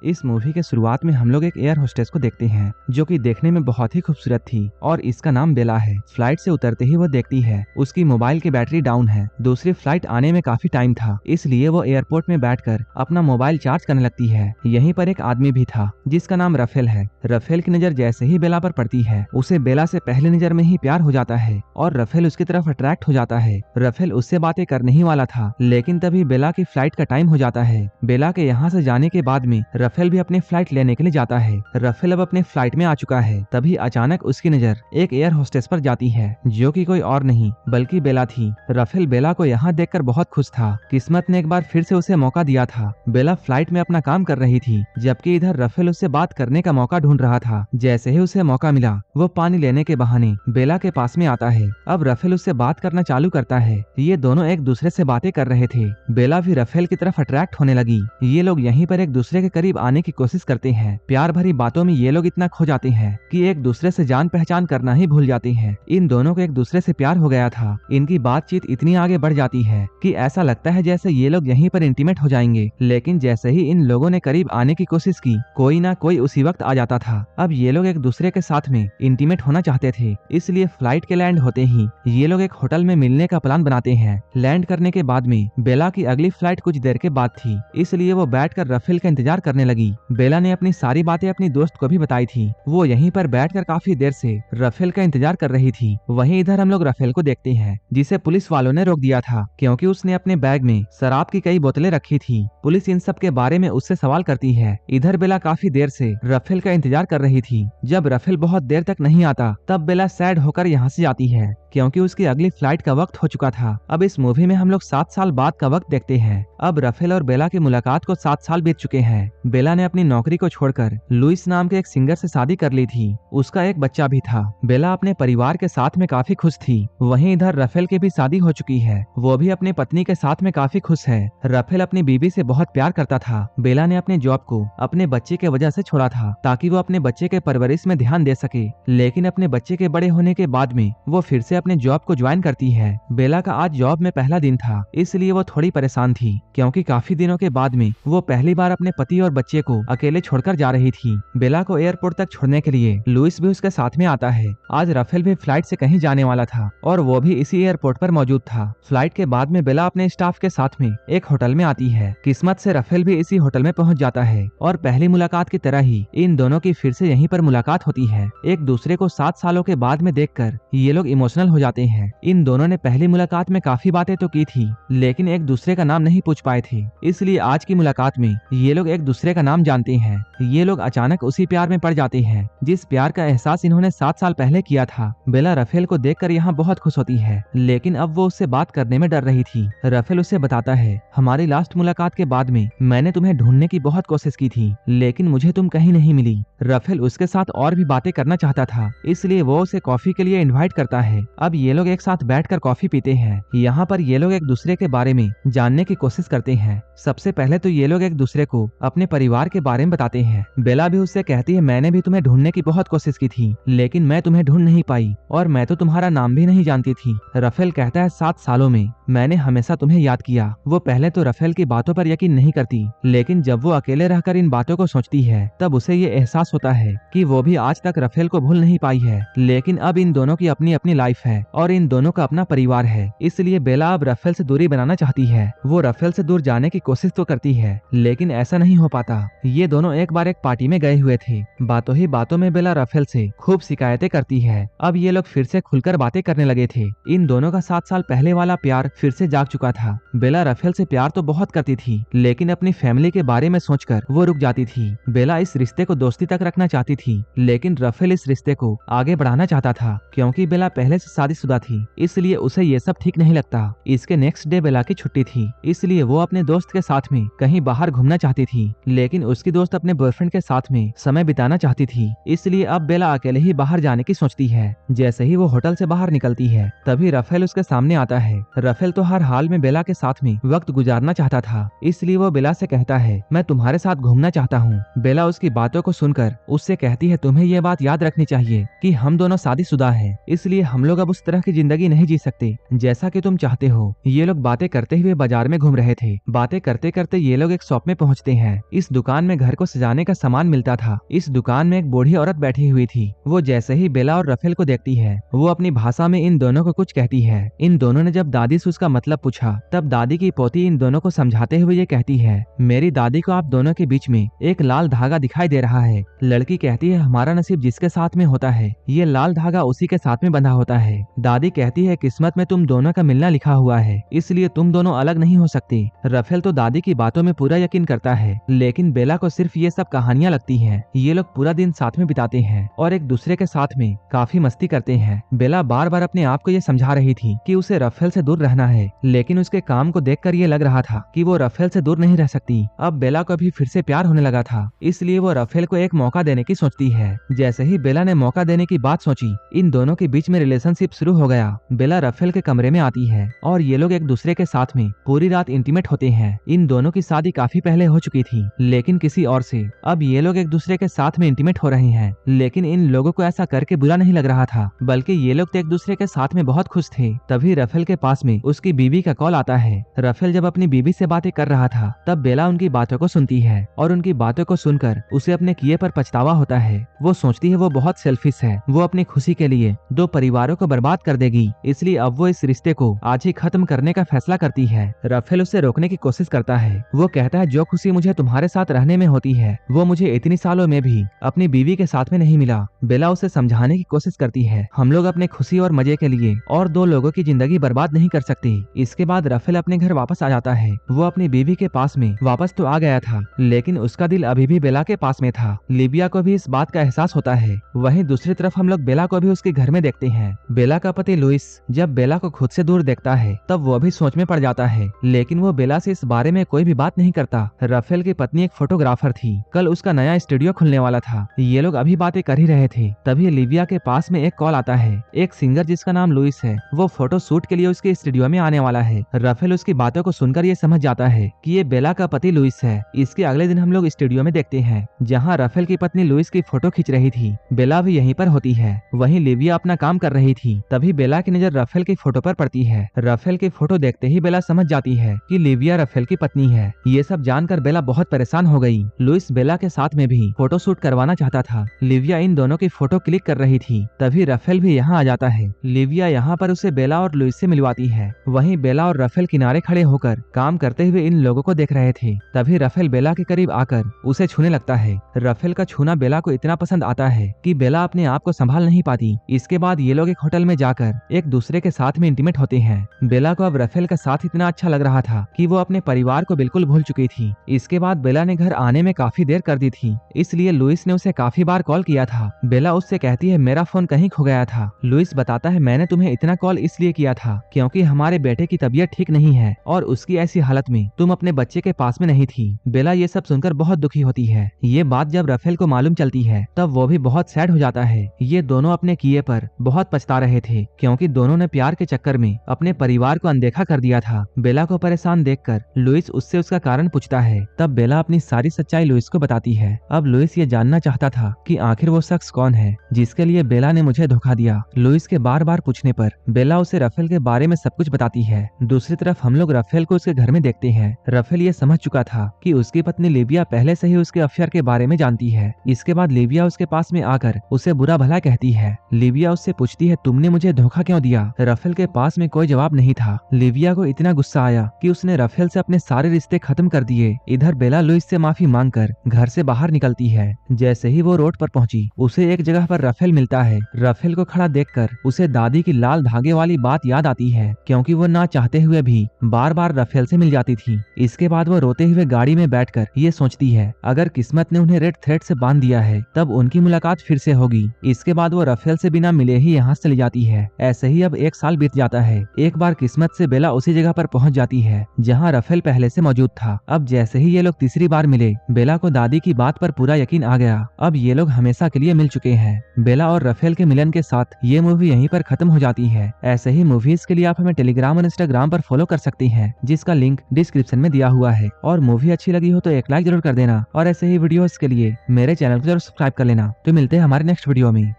इस मूवी के शुरुआत में हम लोग एक एयर होस्टेस को देखते हैं जो कि देखने में बहुत ही खूबसूरत थी और इसका नाम बेला है। फ्लाइट से उतरते ही वो देखती है उसकी मोबाइल की बैटरी डाउन है। दूसरी फ्लाइट आने में काफी टाइम था, इसलिए वो एयरपोर्ट में बैठकर अपना मोबाइल चार्ज करने लगती है। यहीं पर एक आदमी भी था जिसका नाम रफेल है। रफेल की नजर जैसे ही बेला पर पड़ती है उसे बेला से पहली नजर में ही प्यार हो जाता है और रफेल उसकी तरफ अट्रैक्ट हो जाता है। रफेल उससे बातें करने ही वाला था, लेकिन तभी बेला की फ्लाइट का टाइम हो जाता है। बेला के यहाँ से जाने के बाद में रफेल भी अपनी फ्लाइट लेने के लिए जाता है। रफेल अब अपने फ्लाइट में आ चुका है, तभी अचानक उसकी नजर एक एयर होस्टेस पर जाती है जो कि कोई और नहीं बल्कि बेला थी। रफेल बेला को यहाँ देखकर बहुत खुश था। किस्मत ने एक बार फिर से उसे मौका दिया था। बेला फ्लाइट में अपना काम कर रही थी, जबकि इधर रफेल उससे बात करने का मौका ढूंढ रहा था। जैसे ही उसे मौका मिला वो पानी लेने के बहाने बेला के पास में आता है। अब रफेल उससे बात करना चालू करता है। ये दोनों एक दूसरे से बातें कर रहे थे। बेला भी रफेल की तरफ अट्रैक्ट होने लगी। ये लोग यहीं पर एक दूसरे के करीब आने की कोशिश करते हैं। प्यार भरी बातों में ये लोग इतना खो जाते हैं कि एक दूसरे से जान पहचान करना ही भूल जाते हैं। इन दोनों को एक दूसरे से प्यार हो गया था। इनकी बातचीत इतनी आगे बढ़ जाती है कि ऐसा लगता है जैसे ये लोग यहीं पर इंटीमेट हो जाएंगे। लेकिन जैसे ही इन लोगों ने करीब आने की कोशिश की, कोई ना कोई उसी वक्त आ जाता था। अब ये लोग एक दूसरे के साथ में इंटीमेट होना चाहते थे, इसलिए फ्लाइट के लैंड होते ही ये लोग एक होटल में मिलने का प्लान बनाते हैं। लैंड करने के बाद में बेला की अगली फ्लाइट कुछ देर के बाद थी, इसलिए वो बैठकर रफेल का इंतजार करने लगी। बेला ने अपनी सारी बातें अपनी दोस्त को भी बताई थी। वो यहीं पर बैठकर काफी देर से रफेल का इंतजार कर रही थी। वहीं इधर हम लोग रफेल को देखते हैं, जिसे पुलिस वालों ने रोक दिया था क्योंकि उसने अपने बैग में शराब की कई बोतलें रखी थी। पुलिस इन सब के बारे में उससे सवाल करती है। इधर बेला काफी देर से रफेल का इंतजार कर रही थी। जब रफेल बहुत देर तक नहीं आता तब बेला सैड होकर यहाँ से जाती है क्योंकि उसकी अगली फ्लाइट का वक्त हो चुका था। अब इस मूवी में हम लोग 7 साल बाद का वक्त देखते हैं। अब रफेल और बेला की मुलाकात को 7 साल बीत चुके हैं। बेला ने अपनी नौकरी को छोड़कर लुइस नाम के एक सिंगर से शादी कर ली थी। उसका एक बच्चा भी था। बेला अपने परिवार के साथ में काफी खुश थी। वहीं इधर रफेल की भी शादी हो चुकी है, वो भी अपनी पत्नी के साथ में काफी खुश है। रफेल अपनी बीवी से बहुत प्यार करता था। बेला ने अपने जॉब को अपने बच्चे के वजह से छोड़ा था ताकि वो अपने बच्चे के परवरिश में ध्यान दे सके, लेकिन अपने बच्चे के बड़े होने के बाद में वो फिर से अपने जॉब को ज्वाइन करती है। बेला का आज जॉब में पहला दिन था, इसलिए वो थोड़ी परेशान थी क्योंकि काफी दिनों के बाद में वो पहली बार अपने पति और बच्चे को अकेले छोड़कर जा रही थी। बेला को एयरपोर्ट तक छोड़ने के लिए लुइस भी उसके साथ में आता है। आज रफेल भी फ्लाइट से कहीं जाने वाला था और वो भी इसी एयरपोर्ट पर मौजूद था। फ्लाइट के बाद में बेला अपने स्टाफ के साथ में एक होटल में आती है। किस्मत से रफेल भी इसी होटल में पहुंच जाता है और पहली मुलाकात की तरह ही इन दोनों की फिर से यहीं पर मुलाकात होती है। एक दूसरे को 7 सालों के बाद में देखकर ये लोग इमोशनल हो जाते हैं। इन दोनों ने पहली मुलाकात में काफी बातें तो की थी, लेकिन एक दूसरे का नाम नहीं पूछ पाए थे, इसलिए आज की मुलाकात में ये लोग एक दूसरे का नाम जानते हैं। ये लोग अचानक उसी प्यार में पड़ जाते हैं जिस प्यार का एहसास इन्होंने 7 साल पहले किया था। बेला रफेल को देखकर यहाँ बहुत खुश होती है, लेकिन अब वो उससे बात करने में डर रही थी। रफेल उससे बताता है, हमारी लास्ट मुलाकात के बाद में मैंने तुम्हें ढूंढने की बहुत कोशिश की थी, लेकिन मुझे तुम कहीं नहीं मिली। रफेल उसके साथ और भी बातें करना चाहता था, इसलिए वो उसे कॉफी के लिए इनवाइट करता है। अब ये लोग एक साथ बैठकर कॉफी पीते हैं। यहाँ पर ये लोग एक दूसरे के बारे में जानने की कोशिश करते हैं। सबसे पहले तो ये लोग एक दूसरे को अपने परिवार के बारे में बताते हैं। बेला भी उससे कहती है, मैंने भी तुम्हें ढूंढने की बहुत कोशिश की थी, लेकिन मैं तुम्हें ढूंढ नहीं पाई और मैं तो तुम्हारा नाम भी नहीं जानती थी। रफेल कहता है, 7 सालों में मैंने हमेशा तुम्हें याद किया। वो पहले तो रफेल की बातों पर यकीन नहीं करती, लेकिन जब वो अकेले रहकर इन बातों को सोचती है तब उसे ये एहसास होता है कि वो भी आज तक रफेल को भूल नहीं पाई है। लेकिन अब इन दोनों की अपनी अपनी लाइफ है और इन दोनों का अपना परिवार है, इसलिए बेला अब रफेल से दूरी बनाना चाहती है। वो रफेल से दूर जाने की कोशिश तो करती है, लेकिन ऐसा नहीं हो पाता। ये दोनों एक बार एक पार्टी में गए हुए थे। बातों ही बातों में बेला रफेल से खूब शिकायतें करती है। अब ये लोग फिर से खुलकर बातें करने लगे थे। इन दोनों का 7 साल पहले वाला प्यार फिर से जाग चुका था। बेला रफेल से प्यार तो बहुत करती थी, लेकिन अपनी फैमिली के बारे में सोचकर वो रुक जाती थी। बेला इस रिश्ते को दोस्ती तक रखना चाहती थी, लेकिन रफेल इस रिश्ते को आगे बढ़ाना चाहता था क्योंकि बेला पहले से शादीशुदा थी, इसलिए उसे ये सब ठीक नहीं लगता। इसके नेक्स्ट डे बेला की छुट्टी थी, इसलिए वो अपने दोस्त के साथ में कहीं बाहर घूमना चाहती थी, लेकिन उसकी दोस्त अपने बॉयफ्रेंड के साथ में समय बिताना चाहती थी, इसलिए अब बेला अकेले ही बाहर जाने की सोचती है। जैसे ही वो होटल से बाहर निकलती है तभी रफेल उसके सामने आता है। रफेल तो हर हाल में बेला के साथ में वक्त गुजारना चाहता था, इसलिए वो बेला से कहता है, मैं तुम्हारे साथ घूमना चाहता हूँ। बेला उसकी बातों को सुनकर उससे कहती है, तुम्हें ये बात याद रखनी चाहिए कि हम दोनों शादीशुदा हैं, इसलिए हम लोग अब उस तरह की जिंदगी नहीं जी सकते जैसा कि तुम चाहते हो। ये लोग बातें करते हुए बाजार में घूम रहे थे। बातें करते करते ये लोग एक शॉप में पहुंचते हैं। इस दुकान में घर को सजाने का सामान मिलता था। इस दुकान में एक बूढ़ी औरत बैठी हुई थी। वो जैसे ही बेला और रफेल को देखती है वो अपनी भाषा में इन दोनों को कुछ कहती है। इन दोनों ने जब दादी से उसका मतलब पूछा तब दादी की पोती इन दोनों को समझाते हुए ये कहती है, मेरी दादी को आप दोनों के बीच में एक लाल धागा दिखाई दे रहा है। लड़की कहती है, हमारा नसीब जिसके साथ में होता है ये लाल धागा उसी के साथ में बंधा होता है। दादी कहती है, किस्मत में तुम दोनों का मिलना लिखा हुआ है, इसलिए तुम दोनों अलग नहीं हो सकते। रफेल तो दादी की बातों में पूरा यकीन करता है, लेकिन बेला को सिर्फ ये सब कहानियां लगती हैं। ये लोग पूरा दिन साथ में बिताते हैं और एक दूसरे के साथ में काफी मस्ती करते हैं। बेला बार बार अपने आप को ये समझा रही थी कि उसे रफेल से दूर रहना है, लेकिन उसके काम को देखकर ये लग रहा था कि वो रफेल से दूर नहीं रह सकती। अब बेला को भी फिर से प्यार होने लगा था, इसलिए वो रफेल को एक मौका देने की सोचती है। जैसे ही बेला ने मौका देने की बात सोची, इन दोनों के बीच में रिलेशनशिप शुरू हो गया। बेला रफेल के कमरे में आती है और ये लोग एक दूसरे के साथ में पूरी रात इंटीमेट होते हैं। इन दोनों की शादी काफी पहले हो चुकी थी, लेकिन किसी और से। अब ये लोग एक दूसरे के साथ में इंटीमेट हो रहे हैं, लेकिन इन लोगों को ऐसा करके बुरा नहीं लग रहा था, बल्कि ये लोग तो एक दूसरे के साथ में बहुत खुश थे। तभी रफेल के पास में उसकी बीवी का कॉल आता है। रफेल जब अपनी बीवी से बातें कर रहा था तब बेला उनकी बातों को सुनती है और उनकी बातों को सुनकर उसे अपने किए पर पछतावा होता है। वो सोचती है वो बहुत सेल्फिश है, वो अपनी खुशी के लिए दो परिवारों को बर्बाद कर देगी, इसलिए अब वो इस रिश्ते को आज ही खत्म करने का फैसला करती है। रफेल उसे रोकने की कोशिश करता है। वो कहता है, जो खुशी मुझे तुम्हारे साथ रहने में होती है वो मुझे इतनी सालों में भी अपनी बीवी के साथ में नहीं मिला। बेला उसे समझाने की कोशिश करती है, हम लोग अपने खुशी और मजे के लिए और दो लोगों की जिंदगी बर्बाद नहीं कर सकते। इसके बाद रफेल अपने घर वापस आ जाता है। वो अपनी बीवी के पास में वापस तो आ गया था, लेकिन उसका दिल अभी भी बेला के पास में था। लिबिया को भी इस बात का एहसास होता है। वहीं दूसरी तरफ हम लोग बेला को भी उसके घर में देखते हैं। बेला का पति लुइस जब बेला को खुद से दूर देखता है तब वो भी सोच में पड़ जाता है, लेकिन वो बेला से इस बारे में कोई भी बात नहीं करता। रफेल की पत्नी एक फोटोग्राफर थी, कल उसका नया स्टूडियो खुलने वाला था। ये लोग अभी बातें कर ही रहे थे, तभी लिबिया के पास में एक कॉल आता है। एक सिंगर जिसका नाम लुइस है वो फोटो शूट के लिए उसके स्टूडियो में आने वाला है। रफेल उसकी बातों को सुनकर ये समझ जाता है कि ये बेला का पति लुइस है। इसके अगले दिन हम लोग स्टूडियो में देखते हैं जहाँ रफेल की पत्नी लुइस की फोटो खींच रही थी। बेला भी यहीं पर होती है। वहीं लिबिया अपना काम कर रही थी, तभी बेला की नजर रफेल की फोटो पर पड़ती है। रफेल की फोटो देखते ही बेला समझ जाती है कि लिबिया रफेल की पत्नी है। ये सब जानकर बेला बहुत परेशान हो गई। लुइस बेला के साथ में भी फोटो शूट करवाना चाहता था। लिबिया इन दोनों की फोटो क्लिक कर रही थी, तभी रफेल भी यहाँ आ जाता है। लिबिया यहाँ पर उसे बेला और लुइस से मिलवाती है। वहीं बेला और रफेल किनारे खड़े होकर काम करते हुए इन लोगों को देख रहे थे। तभी रफेल बेला के करीब आकर उसे छूने लगता है। रफेल का छूना बेला को इतना पसंद आता है कि बेला अपने आप को संभाल नहीं पाती। इसके बाद ये लोग एक होटल में जाकर एक दूसरे के साथ में इंटीमेट होते हैं। बेला को अब रफेल का साथ इतना अच्छा लग रहा था कि वो अपने परिवार को बिल्कुल भूल चुकी थी। इसके बाद बेला ने घर आने में काफी देर कर दी थी, इसलिए लुइस ने उसे काफी बार कॉल किया था। बेला उससे कहती है, मेरा फोन कहीं खो गया था। लुइस बताता है, मैंने तुम्हें इतना कॉल इसलिए किया था क्योंकि हमारे बेटे की तबीयत ठीक नहीं है और उसकी ऐसी हालत में तुम अपने बच्चे के पास में नहीं थी। बेला ये सब सुनकर बहुत दुखी होती है। ये बात जब रफेल को मालूम चलती है तब वो भी बहुत सैड हो जाता है। ये दोनों अपने किए पर बहुत पछता रहे थे क्योंकि दोनों ने प्यार के चक्कर में अपने परिवार को अनदेखा कर दिया था। बेला को परेशान देखकर लुइस उससे उसका कारण पूछता है। तब बेला अपनी सारी सच्चाई लुइस को बताती है। अब लुइस ये जानना चाहता था कि आखिर वो शख्स कौन है जिसके लिए बेला ने मुझे धोखा दिया। लुइस के बार बार पूछने पर बेला उसे रफेल के बारे में सब कुछ बताती है। दूसरी तरफ हम लोग रफेल को उसके घर में देखते हैं। रफेल ये समझ चुका था कि उसकी पत्नी लिबिया पहले से ही उसके अफेयर के बारे में जानती है। इसके बाद लिबिया उसके पास में आकर उसे बुरा भला कहती है। लिबिया उससे पूछती है, तुमने मुझे धोखा क्यों दिया? रफेल के पास में कोई जवाब नहीं था। लिबिया को इतना गुस्सा आया कि उसने रफेल से अपने सारे रिश्ते खत्म कर दिए। इधर बेला लुइस से माफी मांगकर घर से बाहर निकलती है। जैसे ही वो रोड पर पहुंची उसे एक जगह पर रफेल मिलता है। रफेल को खड़ा देखकर उसे दादी की लाल धागे वाली बात याद आती है क्योंकि वो ना चाहते हुए भी बार बार रफेल से मिल जाती थी। इसके बाद वो रोते हुए गाड़ी में बैठकर ये सोचती है, अगर किस्मत ने उन्हें रेड थ्रेड से बांध दिया है तब उनकी मुलाकात फिर से होगी। इसके बाद वो रफेल से बिना मिले ही यहाँ चली जाती है। ऐसे ही अब एक साल बीत जाता है। एक बार किस्मत से बेला उसी जगह पर पहुंच जाती है जहाँ रफेल पहले से मौजूद था। अब जैसे ही ये लोग तीसरी बार मिले, बेला को दादी की बात पर पूरा यकीन आ गया। अब ये लोग हमेशा के लिए मिल चुके हैं। बेला और रफेल के मिलन के साथ ये मूवी यहीं पर खत्म हो जाती है। ऐसे ही मूवीज के लिए आप हमें टेलीग्राम और इंस्टाग्राम पर फॉलो कर सकते हैं, जिसका लिंक डिस्क्रिप्शन में दिया हुआ है। और मूवी अच्छी लगी हो तो एक लाइक जरूर कर देना और ऐसे ही वीडियोस के लिए मेरे चैनल को जरूर सब्सक्राइब कर लेना। तो मिलते हैं हमारे नेक्स्ट वीडियो में।